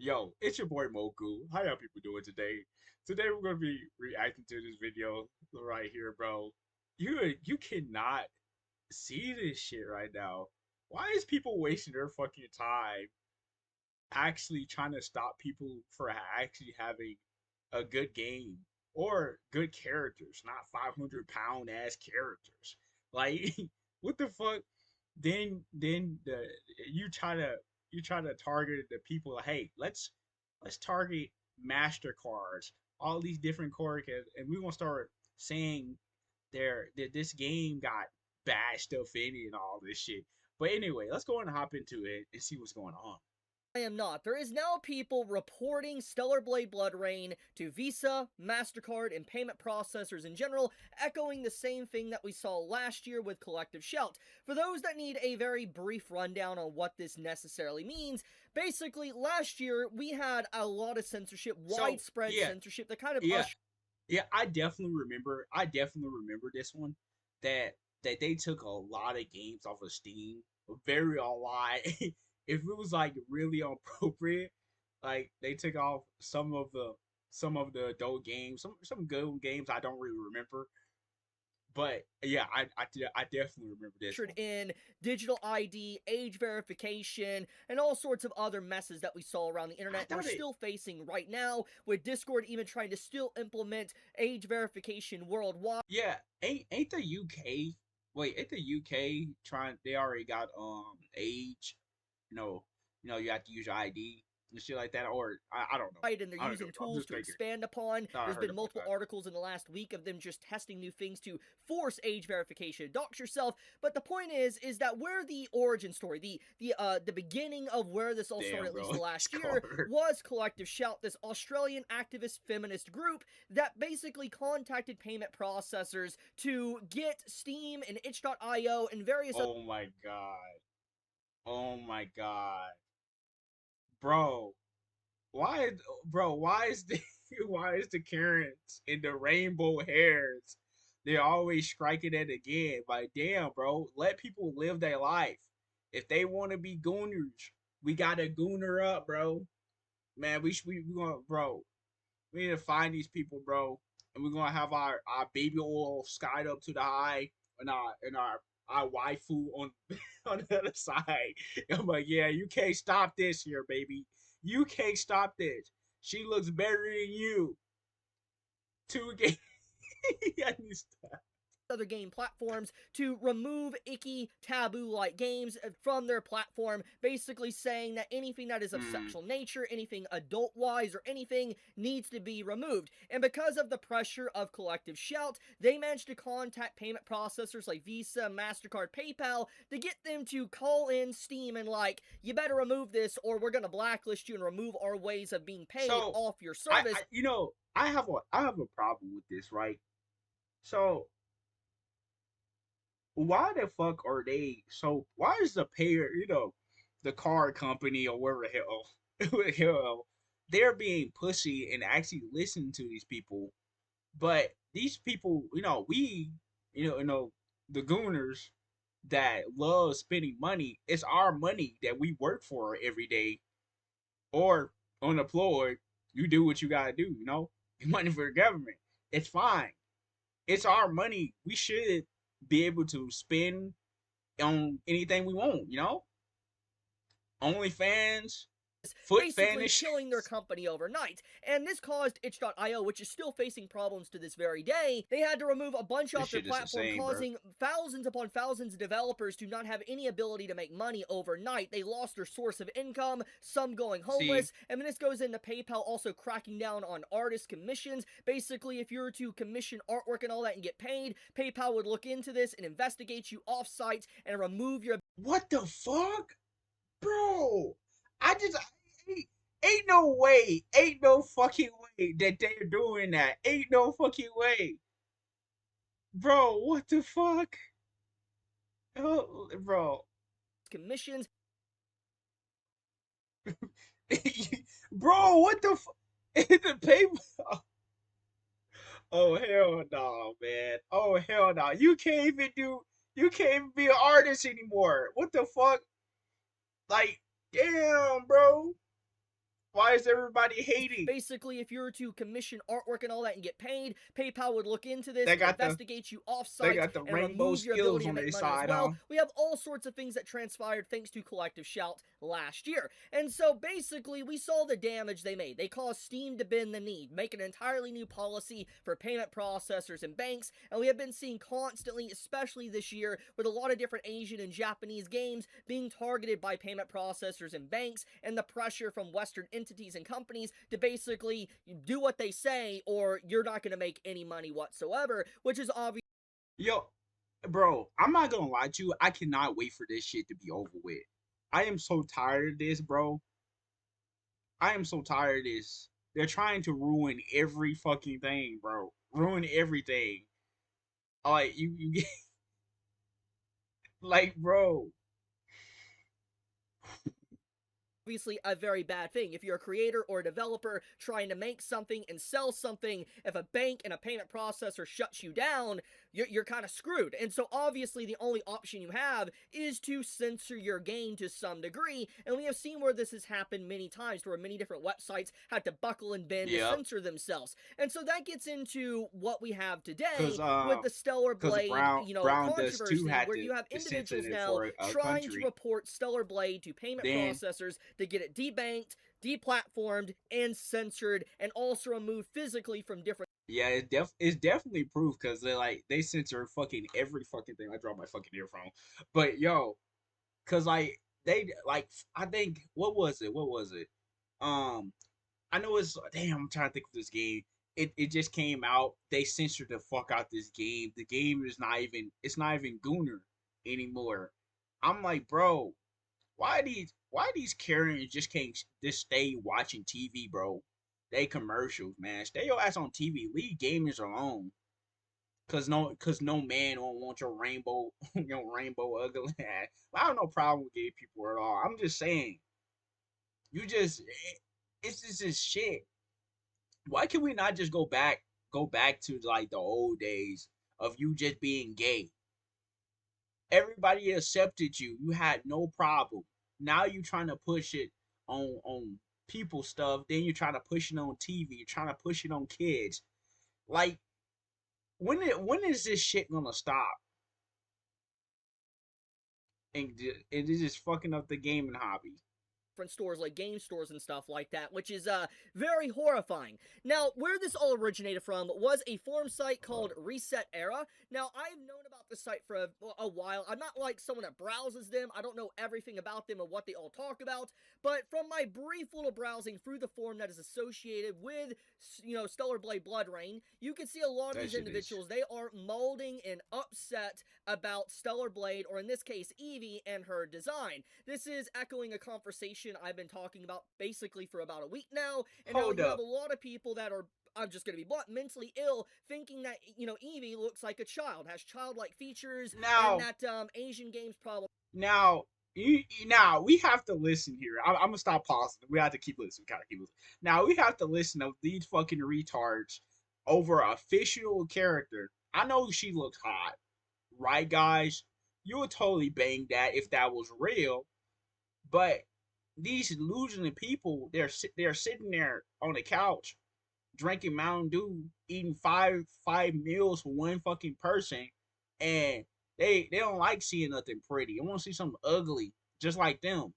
Yo, it's your boy Moku. How y'all people doing today? Today we're gonna be reacting to this video right here, bro. You cannot see this shit right now. Why is people wasting their fucking time actually trying to stop people for actually having a good game or good characters, not 500 pound ass characters? Like, what the fuck? Then you try to you try to target the people. Hey, let's target Mastercards, all these different cards, and we're gonna start saying that this game got bad stuff in it and all this shit. But anyway, let's go and hop into it and see what's going on. I am not. There is now people reporting Stellar Blade Blood Rain to Visa, MasterCard, and payment processors in general, echoing the same thing that we saw last year with Collective Shout. For those that need a very brief rundown on what this necessarily means, basically, last year we had a lot of censorship, So widespread yeah, censorship that kind of yeah, ushered yeah. I definitely remember this one. That they took a lot of games off of Steam, very a lot. If it was like really appropriate, like they took off some of the adult games, some good games I don't really remember. But yeah, I definitely remember this one. in digital ID, age verification, and all sorts of other messes that we saw around the I internet. We're thought it. still facing right now, with Discord even trying to still implement age verification worldwide. Yeah, ain't the UK? Wait, ain't the UK trying? They already got age. You know, you have to use your ID and shit like that. Or I don't know. And they're I don't know. using I'm tools just to thinking. expand upon. Thought I There's heard been about multiple that. articles in the last week of them just testing new things to force age verification. Dox yourself. But the point is that where the origin story, the beginning of where this all started, Damn, at least bro, the it's last year, covered. was Collective Shout, this Australian activist feminist group that basically contacted payment processors to get Steam and itch.io and various other Oh my god. Oh my god, bro. Why, bro? Why is the why is the Karens and the rainbow hairs? They're always striking it again. Like, damn, bro. Let people live their life. If they want to be gooners, we gotta gooner up, bro. Man, we gonna, bro. We need to find these people, bro, and we're gonna have our baby oil skied up to the high, and our waifu on on the other side. I'm like, yeah, you can't stop this here, baby. You can't stop this. She looks better than you. Two games. I need to stop. other game platforms to remove icky taboo like games from their platform, basically saying that anything that is of Mm. sexual nature, anything adult wise, or anything needs to be removed. And because of the pressure of Collective Shout, they managed to contact payment processors like Visa, MasterCard, PayPal to get them to call in Steam and, like, you better remove this or we're going to blacklist you and remove our ways of being paid So off your I service. I have a problem with this, right? So why the fuck are they so why is the payer, the car company or wherever the hell who the hell they're being pussy and actually listen to these people, but these people, the gooners that love spending money, it's our money that we work for every day, or unemployed, you do what you gotta do, money for the government. It's fine. It's our money. We should be able to spend on anything we want. OnlyFans, foot Basically fetish. killing their company overnight. And this caused itch.io, which is still facing problems to this very day. They had to remove a bunch This off their shit is platform, insane, bro. causing thousands upon thousands of developers to not have any ability to make money overnight. They lost their source of income, some going See, homeless, and then this goes into PayPal also cracking down on artist commissions. Basically, if you were to commission artwork and all that and get paid, PayPal would look into this and investigate you off-site and remove your what the fuck, bro? I just ain't no way, ain't no fucking way that they're doing that. Ain't no fucking way, bro. What the fuck, oh, bro? commissions. Bro, what the the paper? Oh hell no, man. Oh hell no. You can't even be an artist anymore. What the fuck? Like, damn, bro. Why is everybody hating? Basically, if you were to commission artwork and all that and get paid, PayPal would look into this They and got the investigate you they offsite got the and rainbow remove your skills ability to on make their money as side, well. huh? We have all sorts of things that transpired thanks to Collective Shout last year. And so basically, we saw the damage they made. They caused Steam to bend the knee, make an entirely new policy for payment processors and banks, and we have been seeing constantly, especially this year, with a lot of different Asian and Japanese games being targeted by payment processors and banks, and the pressure from Western entities and companies to basically do what they say or you're not going to make any money whatsoever, which is obvious. Yo, bro, I'm not gonna lie to you. I cannot wait for this shit to be over with. I am so tired of this, bro. I am so tired of this. They're trying to ruin every fucking thing, bro. Ruin everything. Like you like, bro. Obviously a very bad thing. If you're a creator or a developer trying to make something and sell something, if a bank and a payment processor shuts you down, you're kind of screwed. And so obviously the only option you have is to censor your game to some degree. And we have seen where this has happened many times, where many different websites had to buckle and bend to Yep. censor themselves. And so that gets into what we have Cause today with the Stellar cause Blade, Brown does too controversy, had where you have to censor individuals it now for a trying to country. report Stellar Blade to payment Then processors to get it debanked, deplatformed, and censored, and also removed physically from different. yeah, it's definitely proof because they censor fucking every fucking thing. I dropped my fucking earphone, but yo, cause they like I think what was it? What was it? Um, I know it's damn. I'm trying to think of this game. It just came out. They censored the fuck out this game. The game is not even it's not even Gooner anymore. I'm like, bro, why these Karens just can't just stay watching TV, bro? They commercials, man. Stay your ass on TV. Leave gamers alone. Cause no man won't want your rainbow your rainbow ugly ass. I have no problem with gay people at all. I'm just saying, you just it's just this shit. Why can we not just go back to like the old days of you just being gay? Everybody accepted you. You had no problem. Now you trying to push it on people stuff. Then you're trying to push it on TV. You're trying to push it on kids. Like when is this shit gonna stop? And it is just fucking up the gaming hobby. Different stores like game stores and stuff like that, which is very horrifying. Now, where this all originated from was a forum site called Reset Era. Now, I've known about this site for a while. I'm not like someone that browses them. I don't know everything about them and what they all talk about, but from my brief little browsing through the forum that is associated with, Stellar Blade Blood Rain, you can see a lot of That these shit is individuals. They are molding and upset about Stellar Blade, or in this case, Evie and her design. This is echoing a conversation I've been talking about basically for about a week now, and now hold you have up. a lot of people that are, I'm just going to be blunt, mentally ill, thinking that, Evie looks like a child, has childlike features, and Now that Asian games problem. now now we have to listen here. I'm gonna stop pausing. We have to keep listening. We gotta keep listening. Now we have to listen to these fucking retards over a fictional character. I know she looks hot, right, guys? You would totally bang that if that was real. But these losing people, they're sitting there on the couch drinking Mountain Dew, eating five meals for one fucking person, and they don't like seeing nothing pretty. They want to see something ugly, just like them,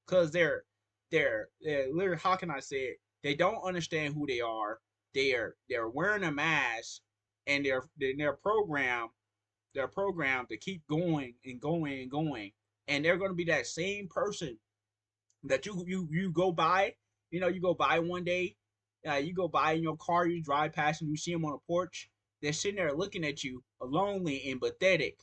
cause they're literally, how can I say it? They don't understand who they are. They're wearing a mask, and they're programmed to keep going and going and going, and they're going to be that same person that you go by. You go by one day, you go by in your car, you drive past and you see them on a porch. They're sitting there looking at you, lonely and pathetic.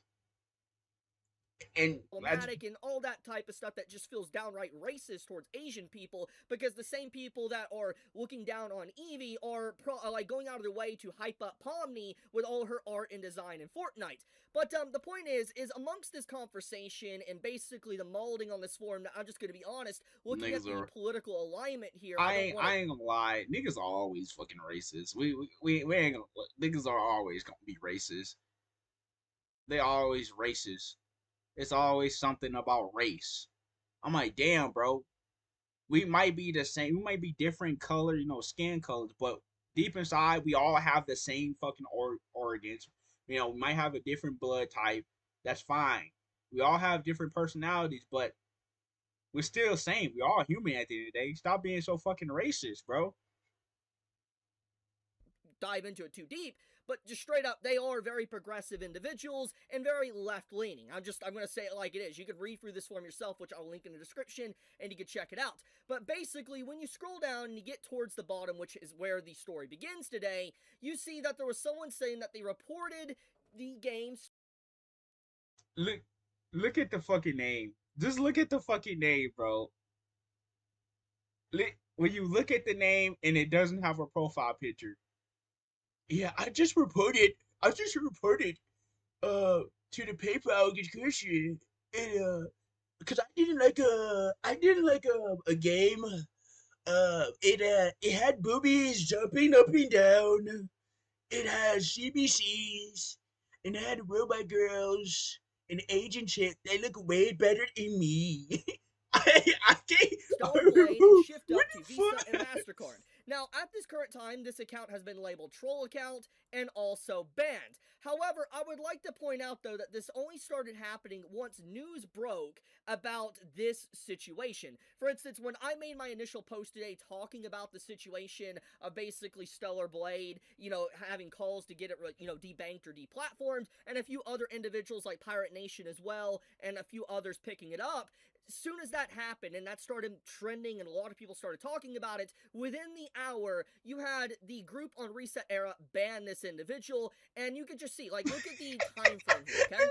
And that's Problematic and all that type of stuff that just feels downright racist towards Asian people, because the same people that are looking down on Evie are like going out of their way to hype up Pomni with all her art and design in Fortnite. But the point is amongst this conversation and basically the molding on this forum, I'm just going to be honest, looking at niggas the are. political alignment here, I I don't ain't. want to. I ain't gonna lie. Niggas are always fucking racist. We ain't gonna. Niggas are always gonna be racist. They always racist. It's always something about race. I'm like, damn, bro. We might be the same. We might be different color, skin colors, but deep inside, we all have the same fucking organs. We might have a different blood type. That's fine. We all have different personalities, but we're still the same. We all human at the end of the day. Stop being so fucking racist, bro. Dive into it too deep, but just straight up, they are very progressive individuals and very left leaning. I'm gonna say it like it is. You could read through this form yourself, which I'll link in the description, and you can check it out. But basically, when you scroll down and you get towards the bottom, which is where the story begins today, you see that there was someone saying that they reported the games. Look, look at the fucking name. Just look at the fucking name, bro. When you look at the name and it doesn't have a profile picture. Yeah, I just reported to the PayPal discussion and because I didn't like a game. It had boobies jumping up and down. It has CBCs and it had robot girls and agent shit. They look way better than me. I can't. Stellar Blade and shift What up to the Visa and fuck? MasterCard. Now, at this current time, this account has been labeled troll account and also banned. However, I would like to point out, though, that this only started happening once news broke about this situation. For instance, when I made my initial post today talking about the situation of basically Stellar Blade, having calls to get it, debanked or deplatformed, and a few other individuals like Pirate Nation as well, and a few others picking it up, as soon as that happened and that started trending and a lot of people started talking about it, within the hour, you had the group on Reset Era ban this individual, and you could just see, like, look at the time frame here, okay?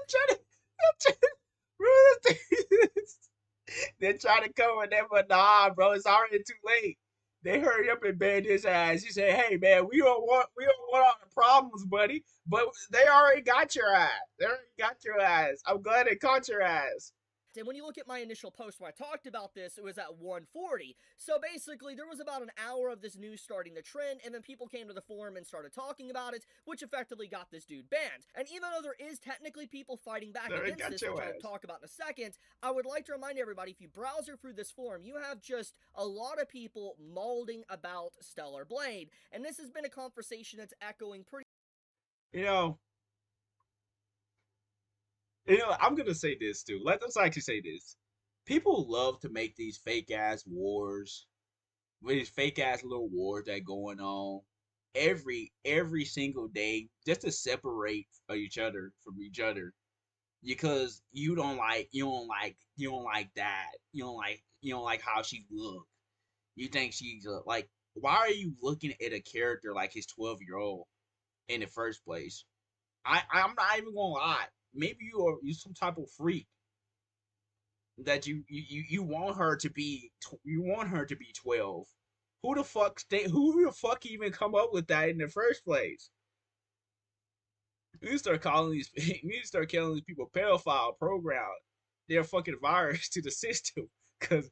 They're trying to cover that, but nah, bro, it's already too late. They hurry up and ban his ass. He said, "Hey, man, we don't want all the problems, buddy." But they already got your ass. They already got your ass. I'm glad they caught your ass. And when you look at my initial post where I talked about this, it was at 1:40. So basically, there was about an hour of this news starting to trend, and then people came to the forum and started talking about it, which effectively got this dude banned. And even though there is technically people fighting back They already against got this, which your I'll ass. talk about in a second, I would like to remind everybody, if you browse through this forum, you have just a lot of people molding about Stellar Blade. And this has been a conversation that's echoing pretty. You know, I'm gonna say this too. Let's actually say this. People love to make these fake ass wars, with these fake ass little wars that going on every single day, just to separate each other from each other, because you don't like that, you don't like how she look. You think she's like, why are you looking at a character like his 12-year-old in the first place? I'm not even gonna lie. Maybe you some type of freak that you want her to be, 12. Who the fuck even come up with that in the first place? You need to start calling these you need to start calling these people pedophile program. They're a fucking virus to the system, because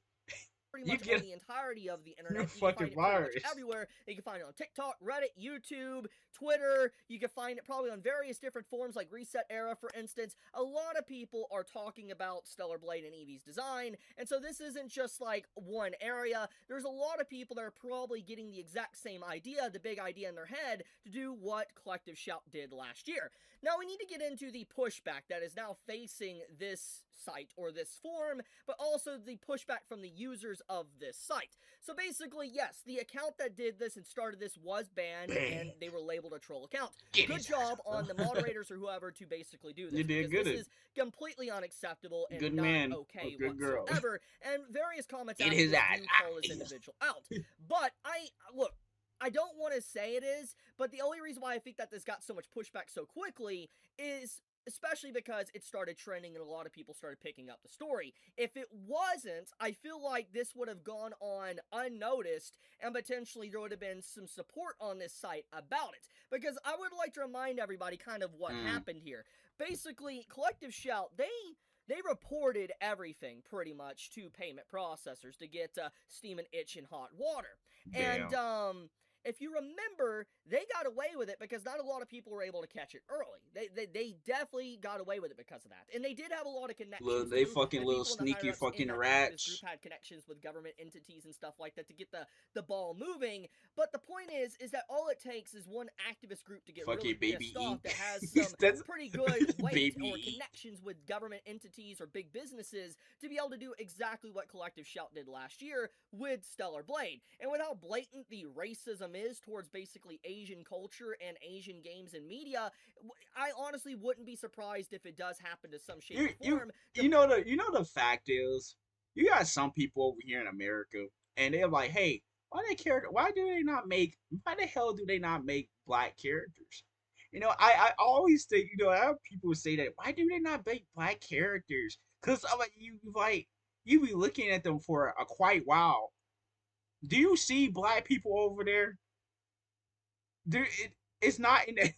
pretty you much on get the entirety of the you're a internet. You can fucking find it pretty much virus. everywhere. You can find it on TikTok, Reddit, YouTube, Twitter. You can find it probably on various different forums like Reset Era, for instance. A lot of people are talking about Stellar Blade and Eevee's design, and so this isn't just like one area. There's a lot of people that are probably getting the exact same idea, the big idea in their head, to do what Collective Shout did last year. Now, we need to get into the pushback that is now facing this site or this forum, but also the pushback from the users of this site. So basically, yes, the account that did this and started this was banned, and Banned. they were labeled a troll account. Get Good his ass job out, on the bro. moderators or whoever to basically do You this, did because this good. is completely unacceptable and Good not man or okay good girl. whatsoever. And various comments Get after his this ass do out call of this here. individual out. But look, I don't want to say it is, but the only reason why I think that this got so much pushback so quickly is especially because it started trending and a lot of people started picking up the story. If it wasn't, I feel like this would have gone on unnoticed and potentially there would have been some support on this site about it. Because I would like to remind everybody kind of what Mm, happened here. Basically, Collective Shout, they reported everything pretty much to payment processors to get Steam and Itch in hot water. And damn. if you remember, they got away with it because not a lot of people were able to catch it early. They definitely got away with it because of that. And they did have a lot of Little connections they too, fucking and little people in the higher sneaky ups in fucking that activist group rats. had connections with government entities and stuff like that to get the ball moving. But the point is that all it takes is one activist group to get really Fucking Baby pissed off Ink. that has some That's pretty good weight or Baby Ink. connections with government entities or big businesses to be able to do exactly what Collective Shout did last year with Stellar Blade. And with how blatant the racism is towards basically Asian culture and Asian games and media, I honestly wouldn't be surprised if it does happen to some shape You or you form. the fact is, you got some people over here in America, and they're like, hey, why do they not make? Why the hell do they not make black characters? I always think, I have people say that, why do they not make black characters? Because I'm like, you be looking at them for a quite while. Do you see black people over there? It's not in that.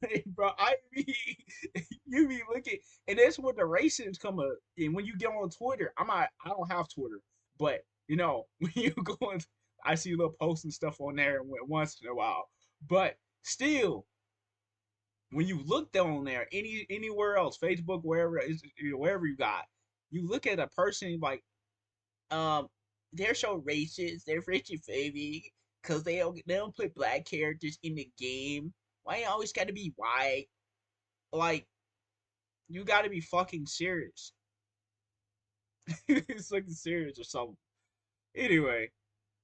Like, bro, you be looking, and that's what the racism come up. And when you get on Twitter, I don't have Twitter, but when you go on, I see little posts and stuff on there once in a while. But still, when you look down there, anywhere else, Facebook, wherever you got, you look at a person like, um, they're so racist, they're racist baby, because they don't put black characters in the game. Why you always gotta be white? Like, you gotta be fucking serious. It's like serious or something. Anyway,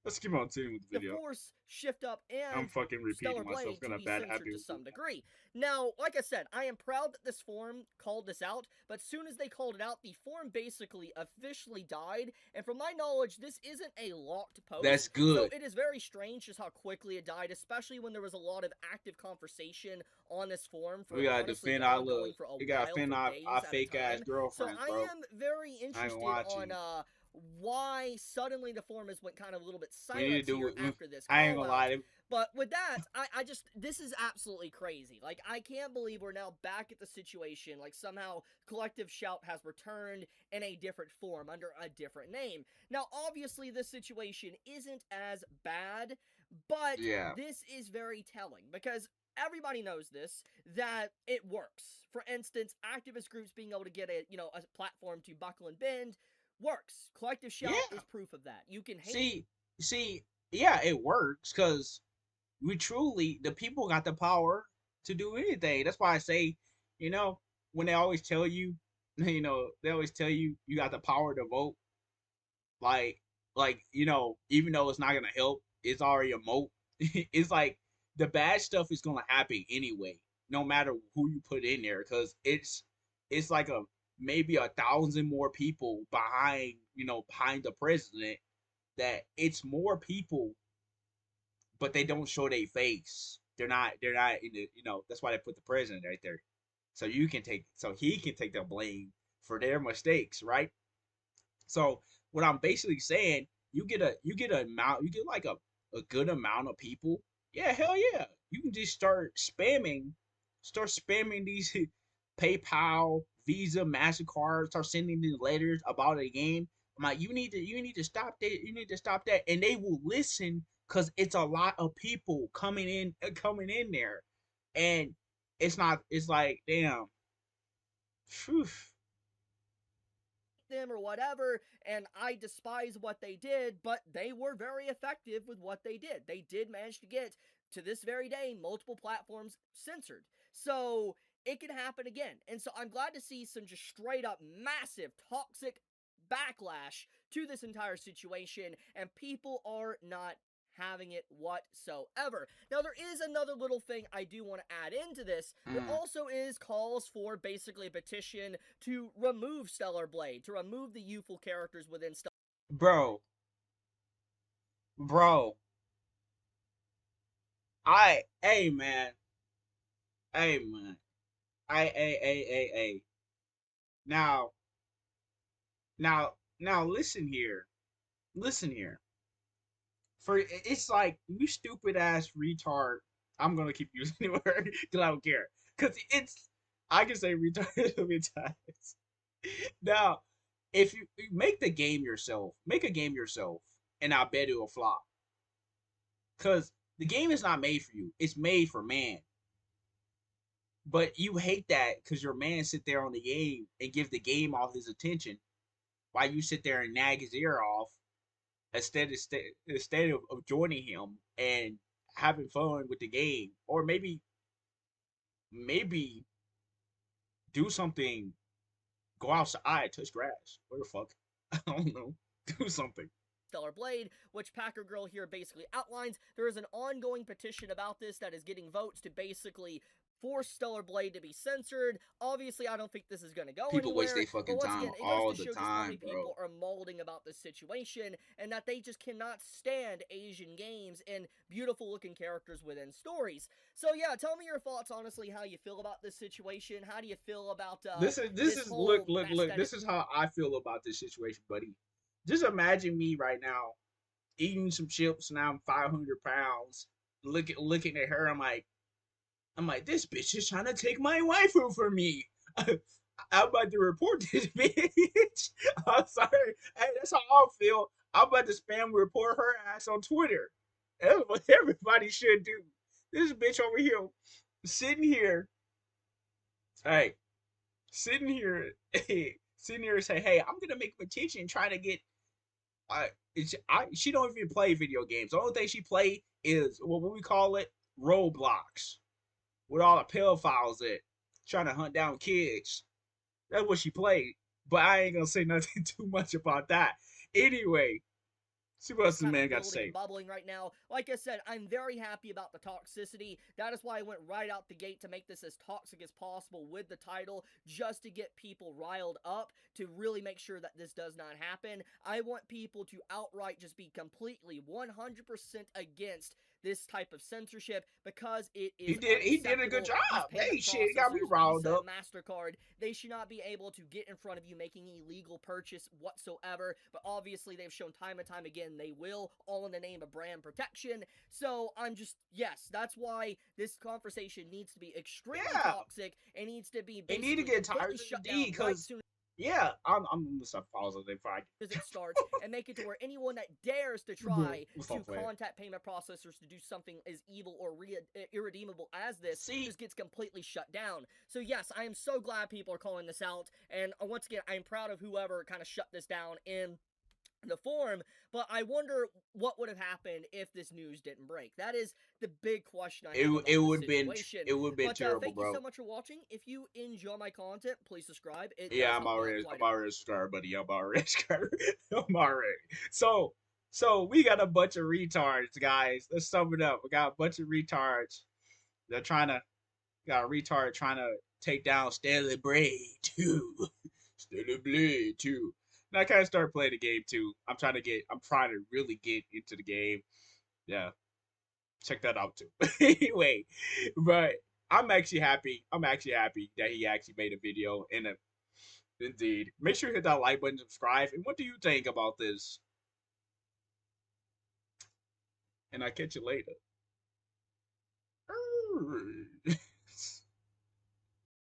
let's keep on tuning with the The video. Force, Shift Up, I'm and fucking repeating Stellar myself. Blade Got to a be bad censored habit to of some doing that. degree. Now, like I said, I am proud that this forum called this out, but soon as they called it out, the forum basically officially died, and from my knowledge, this isn't a locked That's post, so good. it is very strange just how quickly it died, especially when there was a lot of active conversation on this forum We for gotta honestly defend our ongoing little. for a We gotta while, defend for our days at a fake ass time. So girlfriends, I bro. am very I ain't gonna interested lie to on you. why suddenly the forum has went kind of a little bit We need to silent do here it. after this I ain't call gonna out. lie to. But with that, I just, this is absolutely crazy. Like, I can't believe we're now back at the situation. Like, somehow Collective Shout has returned in a different form, under a different name. Now, obviously, this situation isn't as bad, but Yeah. this is very telling because everybody knows this, that it works. For instance, activist groups being able to get a platform to buckle and bend works. Collective Shout Yeah. is proof of that. You can hate. See, see, yeah, it works because the people got the power to do anything. That's why I say, you know, when they always tell you, they always tell you you got the power to vote. Like, even though it's not gonna help, it's already a moat. It's like the bad stuff is gonna happen anyway, no matter who you put in there, because it's like maybe 1,000 more people behind the president. That it's more people, but they don't show their face. They're not in the, that's why they put the president right there. So he can take the blame for their mistakes, right? So what I'm basically saying, you get like a good amount of people. Yeah, hell yeah. You can just start spamming these PayPal, Visa, MasterCard, start sending these letters about a game. I'm like, you need to stop that. You need to stop that. And they will listen because it's a lot of people coming in there. And it's like, damn. Phew. Them or whatever, and I despise what they did, but they were very effective with what they did. They did manage to get, to this very day, multiple platforms censored. So it can happen again. And so I'm glad to see some just straight up massive toxic backlash to this entire situation, and people are not having it whatsoever. Now, there is another little thing I do want to add into this. There Mm. also is calls for basically a petition to remove Stellar Blade, to remove the youthful characters within Stellar. Bro, bro, hey man, hey man, hey. Now, now, listen here. It's like, you stupid ass retard. I'm gonna keep using the word because I don't care. Because I can say retard a million times. Now, if you make make a game yourself, and I bet it will flop. Cause The game is not made for you. It's made for man. But you hate that because your man sit there on the game and give the game all his attention while you sit there and nag his ear off instead of joining him and having fun with the game, or maybe do something, go outside, touch grass, what the fuck, I don't know, do something. Stellar Blade, which Packer Girl here basically outlines. There is an ongoing petition about this that is getting votes to basically force Stellar Blade to be censored. Obviously, I don't think this is going to go People waste anywhere, their but fucking once time again, it all goes to the show just how many time, bro. people are molding about this situation and that they just cannot stand Asian games and beautiful looking characters within stories. So yeah, tell me your thoughts, honestly, how you feel about this situation. How do you feel about This this is look, whole look, look, aesthetic? this is how I feel about this situation, buddy. Just imagine me right now eating some chips and I'm 500 pounds, looking at her. I'm like, this bitch is trying to take my waifu from me. I'm about to report this bitch. I'm sorry. Hey, that's how I feel. I'm about to spam report her ass on Twitter. That's what everybody should do. This bitch over here, sitting here, hey, sitting here, hey, sitting here and say, hey, I'm gonna make a petition trying to get. She don't even play video games. The only thing she play is what we call it, Roblox, with all the pedophiles at, trying to hunt down kids. That's what she played. But I ain't gonna say nothing too much about that. Anyway, see what else Just this kind of man got to building say. and bubbling right now. Like I said, I'm very happy about the toxicity. That is why I went right out the gate to make this as toxic as possible with the title, just to get people riled up, to really make sure that this does not happen. I want people to outright just be completely 100% against this type of censorship because it is He did a good unacceptable. These job. Hey, payment shit, it got me processors, riled Visa, up. MasterCard, they should not be able to get in front of you making illegal purchase whatsoever. But obviously, they've shown time and time again they will, all in the name of brand protection. So I'm just, yes, that's why this conversation needs to be extremely Yeah, toxic. It needs to be it need to basically get completely tired shut indeed, down right because soon yeah, I'm gonna stop pausing before I as it starts, and make it to where anyone that dares to bro, try what's to up, man? contact payment processors to do something as evil or irredeemable as this See, just gets completely shut down. So yes, I am so glad people are calling this out, and once again, I'm proud of whoever kind of shut this down in the form, but I wonder what would have happened if this news didn't break. That is the big question I have it about this would been situation. it would been But terrible, thank you so bro. much for watching. If you enjoy my content, please subscribe. It Yeah, does help me out quite I'm a bit. already scared, buddy. I'm already scared. I'm already. So we got a bunch of retards, guys. Let's sum it up. We got a bunch of retards. They're trying to got a retard trying to take down Stanley Blade too. Stanley Blade too. And I kind of started playing the game too. I'm trying to really get into the game. Yeah, check that out too. Anyway, but I'm actually happy. I'm actually happy that he actually made a video. And indeed, make sure you hit that like button, subscribe. And what do you think about this? And I'll catch you later.